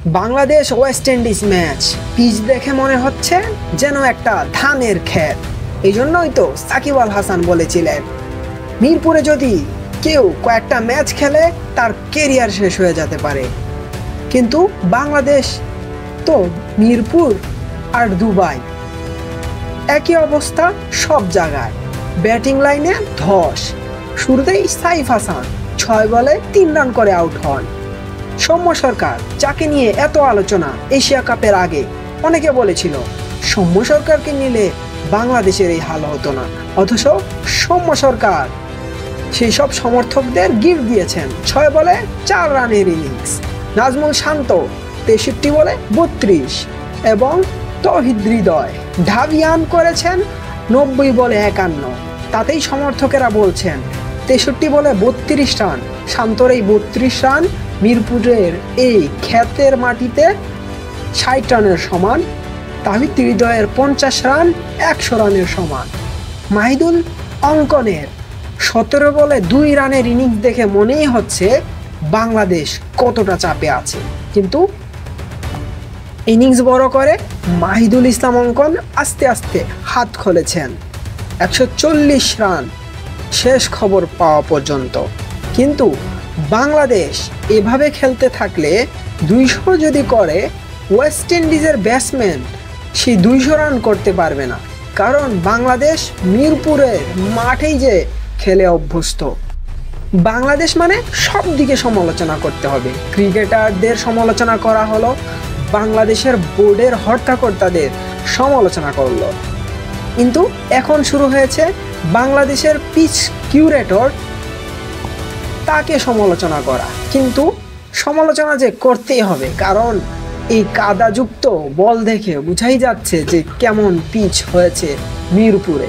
Bangladesh West Indies match pitch দেখে মনে হচ্ছে যেন একটা ধানের ক্ষেত। এই জন্যই তো সাকিব আল হাসান বলেছিলেন, মিরপুরে যদি কেউ কয়েকটা ম্যাচ খেলে তার কেরিয়ার শেষ হয়ে যেতে পারে। কিন্তু বাংলাদেশ তো মিরপুর আর দুবাই, একই অবস্থা সব জায়গায়। ব্যাটিং লাইনে ধস, শুরুতেই সাইফ হাসান 6 বলে 3 রান করে আউট হন। সৌম্য সরকার, যাকে নিয়ে এত আলোচনা এশিয়া কাপের আগে, অনেকে বলেছিল সৌম্য সরকারকে নিলে বাংলাদেশের এই হাল হতো না, অথচ সৌম্য সরকার সেই সব সমর্থকদের গিফট দিয়েছেন 6 বলে 4 রানের ইনিংস। নাজমুল শান্ত 63 বলে 32 এবং তৌহিদ হৃদয় ঢাবিয়ান করেছেন 90 বলে 51। তাতেই সমর্থকেরা বলছেন 63 বলে 32 রান, শান্তর এই 32 রান মিরপুরের এই ক্ষেতের মাটিতে 60 রানের সমান। তাহিদ হৃদয়ের 50 রান 100 রানের সমান। মাহিদুল অঙ্কনের 17 বলে 2 রানের ইনিংস দেখে মনেই হচ্ছে বাংলাদেশ কতটা চাপে আছে, কিন্তু ইনিংস বড় করে মাহিদুল ইসলাম অঙ্কন আস্তে আস্তে হাত খুলেছেন 140 রান শেষ খবর পাওয়া পর্যন্ত। কিন্তু বাংলাদেশ এভাবে খেলতে থাকলে 200 যদি করে, ওয়েস্ট ইন্ডিজের ব্যাটসম্যান সেই 200 রান করতে পারবে না, কারণ বাংলাদেশ মিরপুরের মাঠেই যে খেলে অভ্যস্ত। বাংলাদেশ মানে সব দিকে সমালোচনা করতে হবে। ক্রিকেটারদের সমালোচনা করা হলো, বাংলাদেশের বোর্ডের হর্তাকর্তাদের সমালোচনা করলো, কিন্তু এখন শুরু হয়েছে বাংলাদেশের পিচ কিউরেটর, তাকে সমালোচনা করা। কিন্তু সমালোচনা যে করতেই হবে, কারণ এই কাদাযুক্ত বল দেখে বোঝাই যাচ্ছে যে কেমন পিচ হয়েছে মিরপুরে।